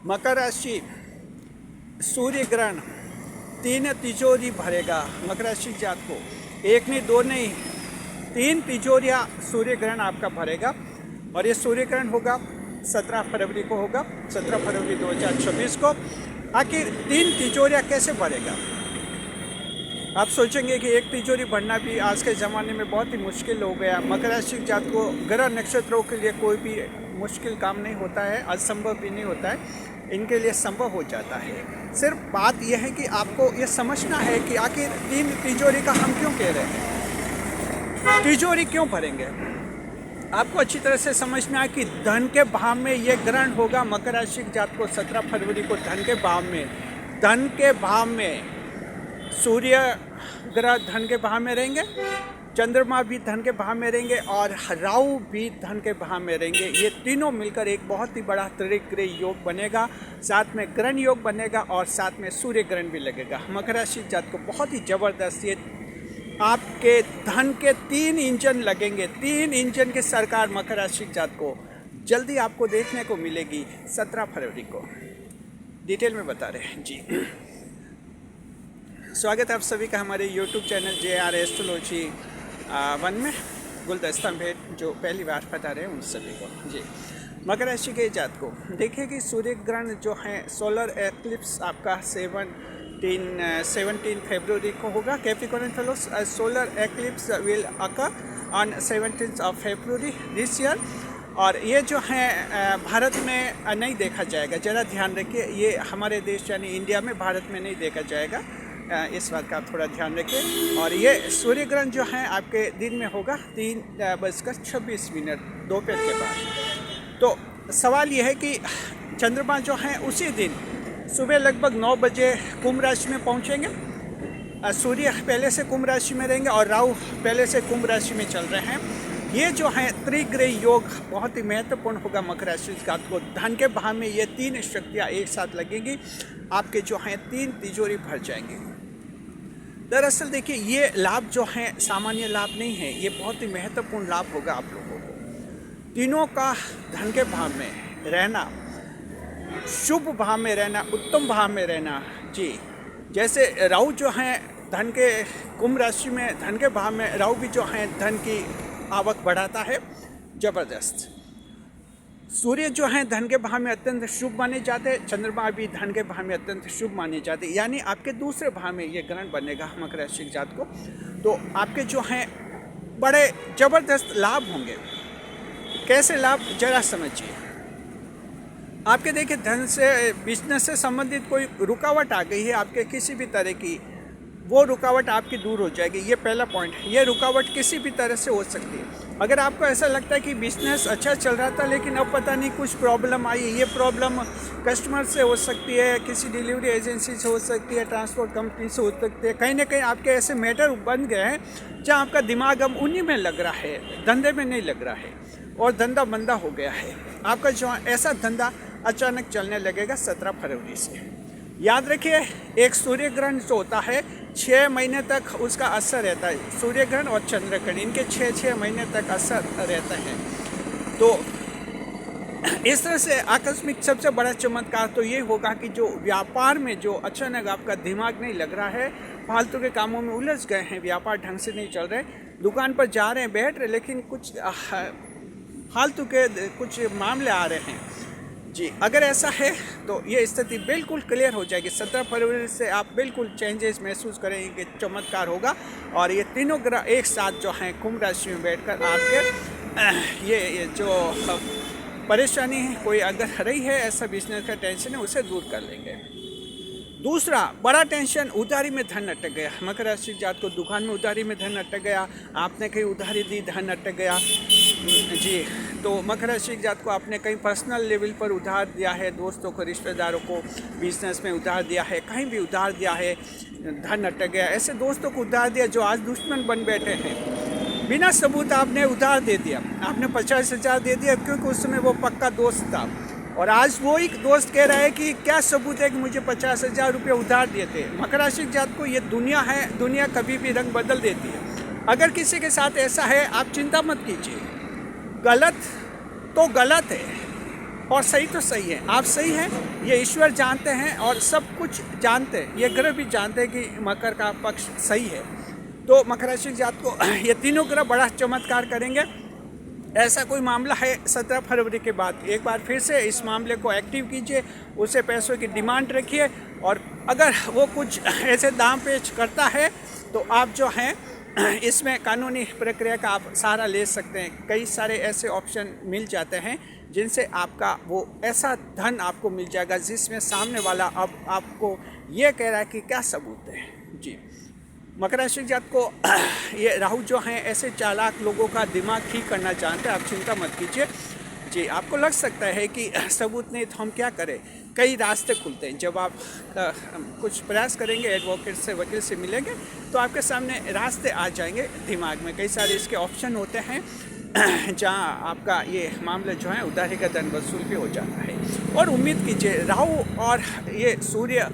मकर राशि सूर्य ग्रहण 3 तिजोरी भरेगा मकर राशि जात को। 1 नहीं 2 नहीं 3 तिजोरियाँ सूर्य ग्रहण आपका भरेगा। और ये सूर्य ग्रहण होगा 17 फरवरी को होगा, 17 फरवरी 2026 को। आखिर 3 तिजोरियाँ कैसे भरेगा? आप सोचेंगे कि एक तिजोरी भरना भी आज के ज़माने में बहुत ही मुश्किल हो गया। मकर राशि जात को ग्रह नक्षत्रों के लिए कोई भी मुश्किल काम नहीं होता है, असंभव भी नहीं होता है, इनके लिए संभव हो जाता है। सिर्फ बात यह है कि आपको ये समझना है कि आखिर 3 तिजोरी का हम क्यों कह रहे हैं, तिजोरी क्यों भरेंगे। आपको अच्छी तरह से समझना है कि धन के भाव में ये ग्रहण होगा मकर राशि जात को 17 फरवरी को। धन के भाव में, धन के भाव में सूर्य ग्रह धन के भाव में रहेंगे, चंद्रमा भी धन के भाव में रहेंगे और राहु भी धन के भाव में रहेंगे। ये तीनों मिलकर एक बहुत ही बड़ा त्रिग्रह योग बनेगा, साथ में ग्रहण योग बनेगा और साथ में सूर्य ग्रहण भी लगेगा। मकर राशि जात को बहुत ही ज़बरदस्त ये आपके धन के 3 इंजन लगेंगे। 3 इंजन की सरकार मकर राशि जात को जल्दी आपको देखने को मिलेगी 17 फरवरी को। डिटेल में बता रहे हैं जी। स्वागत है आप सभी का हमारे YouTube चैनल JR एस्ट्रोलॉजी 1 में। गुलदस्ता भेंट जो पहली बार बता रहे हैं उन सभी को जी। मकर राशि के जात को देखिए कि सूर्य ग्रहण जो है सोलर एक्लिप्स आपका 17 फरवरी को होगा। Capricorn fellows solar eclipse will occur on 17 February this year. और ये जो है भारत में नहीं देखा जाएगा, ज़रा ध्यान रखिए। ये हमारे देश यानी इंडिया में, भारत में नहीं देखा जाएगा, इस बात का आप थोड़ा ध्यान रखें। और ये सूर्य ग्रहण जो है आपके दिन में होगा 3:26 दोपहर के बाद। तो सवाल ये है कि चंद्रमा जो है उसी दिन सुबह लगभग 9 बजे कुंभ राशि में पहुंचेंगे। सूर्य पहले से कुंभ राशि में रहेंगे और राहु पहले से कुंभ राशि में चल रहे हैं। ये जो है त्रिग्रह योग बहुत ही महत्वपूर्ण होगा मकर राशि जात को। धन के भाव में ये 3 शक्तियाँ एक साथ लगेंगी, आपके जो हैं 3 तिजोरी भर जाएंगे। दरअसल देखिए ये लाभ जो है सामान्य लाभ नहीं है, ये बहुत ही महत्वपूर्ण लाभ होगा आप लोगों को। तीनों का धन के भाव में रहना, शुभ भाव में रहना, उत्तम भाव में रहना जी। जैसे राहु जो है धन के कुंभ राशि में धन के भाव में, राहु भी जो है धन की आवक बढ़ाता है, जबरदस्त। सूर्य जो है धन के भाव में अत्यंत शुभ माने जाते हैं, चंद्रमा भी धन के भाव में अत्यंत शुभ माने जाते हैं। यानी आपके दूसरे भाव में ये ग्रहण बनेगा मकर राशि जात को, तो आपके जो हैं बड़े ज़बरदस्त लाभ होंगे। कैसे लाभ जरा समझिए। आपके देखिए धन से, बिजनेस से संबंधित कोई रुकावट आ गई है आपके किसी भी तरह की, वो रुकावट आपकी दूर हो जाएगी। ये पहला पॉइंट है। ये रुकावट किसी भी तरह से हो सकती है। अगर आपको ऐसा लगता है कि बिजनेस अच्छा चल रहा था लेकिन अब पता नहीं कुछ प्रॉब्लम आई, ये प्रॉब्लम कस्टमर से हो सकती है, किसी डिलीवरी एजेंसी से हो सकती है, ट्रांसपोर्ट कंपनी से हो सकती है। कहीं ना कहीं आपके ऐसे मैटर बन गए हैं जहाँ आपका दिमाग अब उन्हीं में लग रहा है, धंधे में नहीं लग रहा है और धंधा मंदा हो गया है। आपका जो ऐसा धंधा अचानक चलने लगेगा 17 फरवरी से। याद रखिए एक सूर्य ग्रहण जो होता है 6 महीने तक उसका असर रहता है। सूर्य ग्रहण और चंद्र ग्रहण इनके 6 महीने तक असर रहता है। तो इस तरह से आकस्मिक सबसे बड़ा चमत्कार तो ये होगा कि जो व्यापार में जो अचानक आपका दिमाग नहीं लग रहा है, फालतू के कामों में उलझ गए हैं, व्यापार ढंग से नहीं चल रहे, दुकान पर जा रहे हैं, बैठ रहे, लेकिन कुछ फालतू के कुछ मामले आ रहे हैं जी। अगर ऐसा है तो ये स्थिति बिल्कुल क्लियर हो जाएगी। 17 फरवरी से आप बिल्कुल चेंजेस महसूस करेंगे, चमत्कार होगा। और ये तीनों ग्रह एक साथ जो हैं कुंभ राशि में बैठकर आपके ये जो परेशानी है कोई अगर रही है, ऐसा बिजनेस का टेंशन है, उसे दूर कर लेंगे। दूसरा बड़ा टेंशन, उधारी में धन अटक गया। मकर राशि जात को दुकान में उधारी में धन अटक गया, आपने कहीं उधारी दी, धन अटक गया जी। तो मकर राशि जात को आपने कहीं पर्सनल लेवल पर उधार दिया है, दोस्तों को, रिश्तेदारों को, बिजनेस में उधार दिया है, कहीं भी उधार दिया है, धन अटक गया। ऐसे दोस्तों को उधार दिया जो आज दुश्मन बन बैठे हैं, बिना सबूत आपने उधार दे दिया। आपने 50,000 दे दिया क्योंकि उस समय वो पक्का दोस्त था, और आज वो एक दोस्त कह रहा है कि क्या सबूत है कि मुझे 50,000 रुपये उधार दिए थे। मकर राशि जात को ये दुनिया है, दुनिया कभी भी रंग बदल देती है। अगर किसी के साथ ऐसा है आप चिंता मत कीजिए, गलत तो गलत है और सही तो सही है, आप सही हैं, ये ईश्वर जानते हैं और सब कुछ जानते हैं, ये ग्रह भी जानते हैं कि मकर का पक्ष सही है। तो मकर राशि की जात को ये तीनों ग्रह बड़ा चमत्कार करेंगे। ऐसा कोई मामला है 17 फरवरी के बाद, एक बार फिर से इस मामले को एक्टिव कीजिए, उसे पैसों की डिमांड रखिए, और अगर वो कुछ ऐसे दाम पेच करता है तो आप जो हैं इसमें कानूनी प्रक्रिया का आप सहारा ले सकते हैं। कई सारे ऐसे ऑप्शन मिल जाते हैं जिनसे आपका वो ऐसा धन आपको मिल जाएगा जिसमें सामने वाला अब आपको ये कह रहा है कि क्या सबूत है। जी, मकर राशि जात को ये राहु जो हैं ऐसे चालाक लोगों का दिमाग ठीक करना चाहते हैं, आप चिंता मत कीजिए। जी, आपको लग सकता है कि सबूत नहीं तो हम क्या करें, कई रास्ते खुलते हैं। जब आप कुछ प्रयास करेंगे, एडवोकेट से, वकील से मिलेंगे, तो आपके सामने रास्ते आ जाएंगे दिमाग में। कई सारे इसके ऑप्शन होते हैं जहां आपका ये मामला जो है उधारी का धन वसूल भी हो जाता है। और उम्मीद कीजिए राहु और ये सूर्य,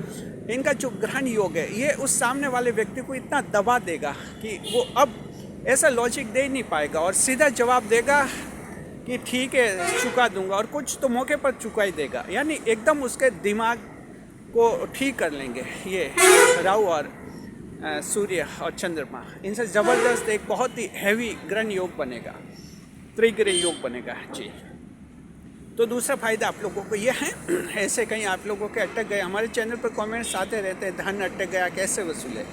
इनका जो ग्रहण योग है, ये उस सामने वाले व्यक्ति को इतना दबा देगा कि वो अब ऐसा लॉजिक दे ही नहीं पाएगा और सीधा जवाब देगा कि ठीक है चुका दूंगा, और कुछ तो मौके पर चुका ही देगा। यानी एकदम उसके दिमाग को ठीक कर लेंगे ये राहु और सूर्य और चंद्रमा। इनसे ज़बरदस्त एक बहुत ही हैवी ग्रहण योग बनेगा, त्रिग्रह योग बनेगा। जी, तो दूसरा फ़ायदा आप लोगों को ये है, ऐसे कहीं आप लोगों के अटक गए, हमारे चैनल पर कमेंट्स आते रहते हैं, धन अटक गया कैसे वसूले,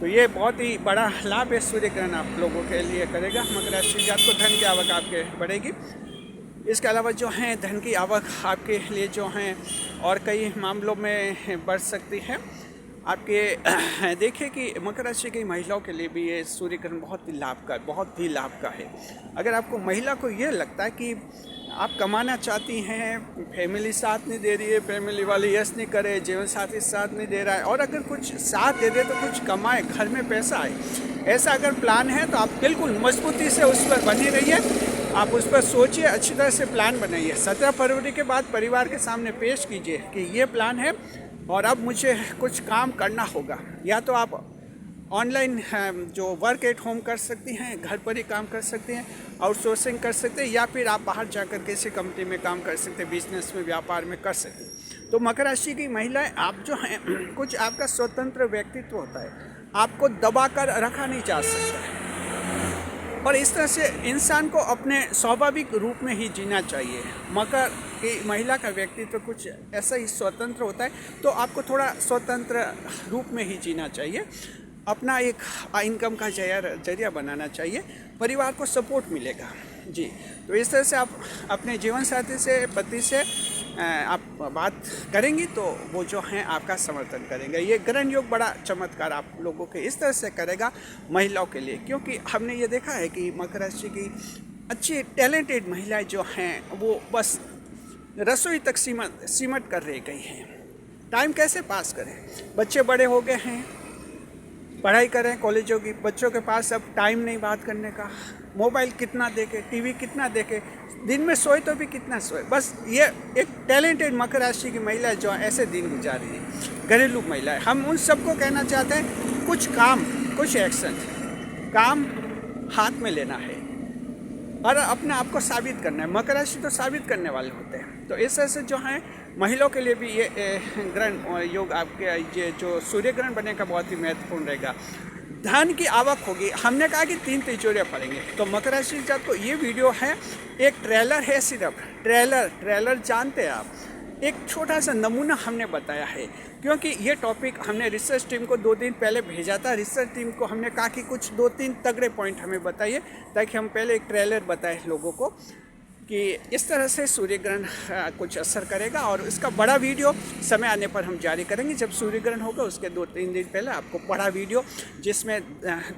तो ये बहुत ही बड़ा लाभ है सूर्य ग्रहण आप लोगों के लिए करेगा। मकर राशि जात को धन की आवक आपके बढ़ेगी। इसके अलावा जो है धन की आवक आपके लिए जो हैं और कई मामलों में बढ़ सकती है। आपके देखिए कि मकर राशि की महिलाओं के लिए भी ये सूर्य ग्रहण बहुत ही लाभ का है। अगर आपको महिला को ये लगता है कि आप कमाना चाहती हैं, फैमिली साथ नहीं दे रही है, फैमिली वाले यस नहीं करे, जीवन साथी साथ नहीं दे रहा है, और अगर कुछ साथ दे दे तो कुछ कमाए, घर में पैसा आए, ऐसा अगर प्लान है तो आप बिल्कुल मजबूती से उस पर बनी रहिए। आप उस पर सोचिए, अच्छी तरह से प्लान बनाइए। 17 फरवरी के बाद परिवार के सामने पेश कीजिए कि ये प्लान है और अब मुझे कुछ काम करना होगा। या तो आप ऑनलाइन जो वर्क एट होम कर सकती हैं, घर पर ही काम कर सकते हैं, आउटसोर्सिंग कर सकते हैं, या फिर आप बाहर जाकर किसी कंपनी में काम कर सकते हैं, बिजनेस में, व्यापार में कर सकते हैं। तो मकर राशि की महिलाएं, आप जो हैं कुछ आपका स्वतंत्र व्यक्तित्व होता है, आपको दबा कर रखा नहीं जा सकता है, और इस तरह से इंसान को अपने स्वाभाविक रूप में ही जीना चाहिए। मकर की महिला का व्यक्तित्व कुछ ऐसा ही स्वतंत्र होता है, तो आपको थोड़ा स्वतंत्र रूप में ही जीना चाहिए। अपना एक इनकम का जरिया बनाना चाहिए, परिवार को सपोर्ट मिलेगा। जी, तो इस तरह से आप अपने जीवन साथी से, पति से आप बात करेंगी तो वो जो हैं आपका समर्थन करेंगे। ये ग्रहण योग बड़ा चमत्कार आप लोगों के इस तरह से करेगा महिलाओं के लिए, क्योंकि हमने ये देखा है कि मकर राशि की अच्छी टैलेंटेड महिलाएं जो हैं वो बस रसोई तक सीमट कर रह गई हैं। टाइम कैसे पास करें, बच्चे बड़े हो गए हैं, पढ़ाई करें, कॉलेजों की, बच्चों के पास अब टाइम नहीं बात करने का, मोबाइल कितना देखे, टीवी कितना देखे, दिन में सोए तो भी कितना सोए। बस ये एक टैलेंटेड मकर राशि की महिला जो ऐसे दिन गुजार रही है, घरेलू महिला है। हम उन सबको कहना चाहते हैं कुछ काम, कुछ एक्शन, काम हाथ में लेना है और अपने आप को साबित करना है। मकर राशि तो साबित करने वाले होते हैं। तो इस तरह से जो है महिलाओं के लिए भी ये ग्रहण योग आपके ये जो सूर्य ग्रहण बनेगा बहुत ही महत्वपूर्ण रहेगा। धन की आवक होगी। हमने कहा कि 3 तिजोरियाँ पड़ेंगे, तो मकर राशि जात को ये वीडियो है, एक ट्रेलर है, सिर्फ ट्रेलर जानते हैं आप, एक छोटा सा नमूना हमने बताया है, क्योंकि ये टॉपिक हमने रिसर्च टीम को 2 दिन पहले भेजा था। रिसर्च टीम को हमने कहा कि कुछ 2-3 तगड़े पॉइंट हमें बताइए, ताकि हम पहले एक ट्रेलर बताएं लोगों को कि इस तरह से सूर्य ग्रहण कुछ असर करेगा, और इसका बड़ा वीडियो समय आने पर हम जारी करेंगे। जब सूर्य ग्रहण होगा उसके 2-3 दिन पहले आपको बड़ा वीडियो, जिसमें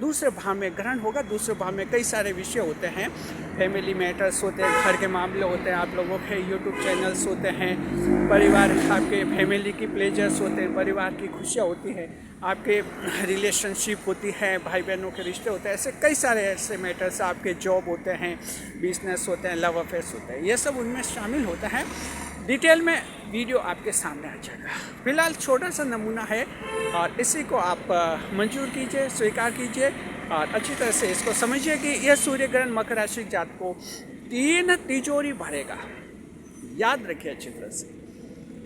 दूसरे भाव में ग्रहण होगा, दूसरे भाव में कई सारे विषय होते हैं, फैमिली मैटर्स होते हैं, घर के मामले होते हैं, आप लोगों के यूट्यूब चैनल्स होते हैं, परिवार, आपके फैमिली की प्लेजर्स होते हैं, परिवार की खुशियाँ होती हैं, आपके रिलेशनशिप होती है, भाई बहनों के रिश्ते होते हैं, ऐसे कई सारे ऐसे मैटर्स, आपके जॉब होते हैं, बिजनेस होते हैं, लव अफेयर्स होते हैं, ये सब उनमें शामिल होता है। डिटेल में वीडियो आपके सामने आ जाएगा। फिलहाल छोटा सा नमूना है और इसी को आप मंजूर कीजिए, स्वीकार कीजिए और अच्छी तरह से इसको समझिए कि यह सूर्य ग्रहण मकर राशि जात को 3 तिजोरी भरेगा। याद रखिए अच्छी तरह से।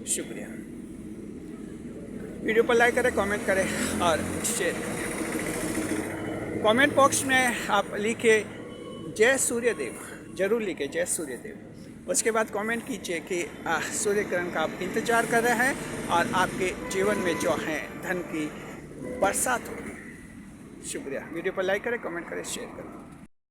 शुक्रिया। वीडियो पर लाइक करें, कमेंट करें और शेयर करें। कमेंट बॉक्स में आप लिखिए जय सूर्यदेव, जरूर लिखिए जय सूर्यदेव। उसके बाद कमेंट कीजिए कि सूर्य किरण का आप इंतज़ार कर रहे हैं और आपके जीवन में जो है धन की बरसात होगी। शुक्रिया। वीडियो पर लाइक करें, कमेंट करें, शेयर करें।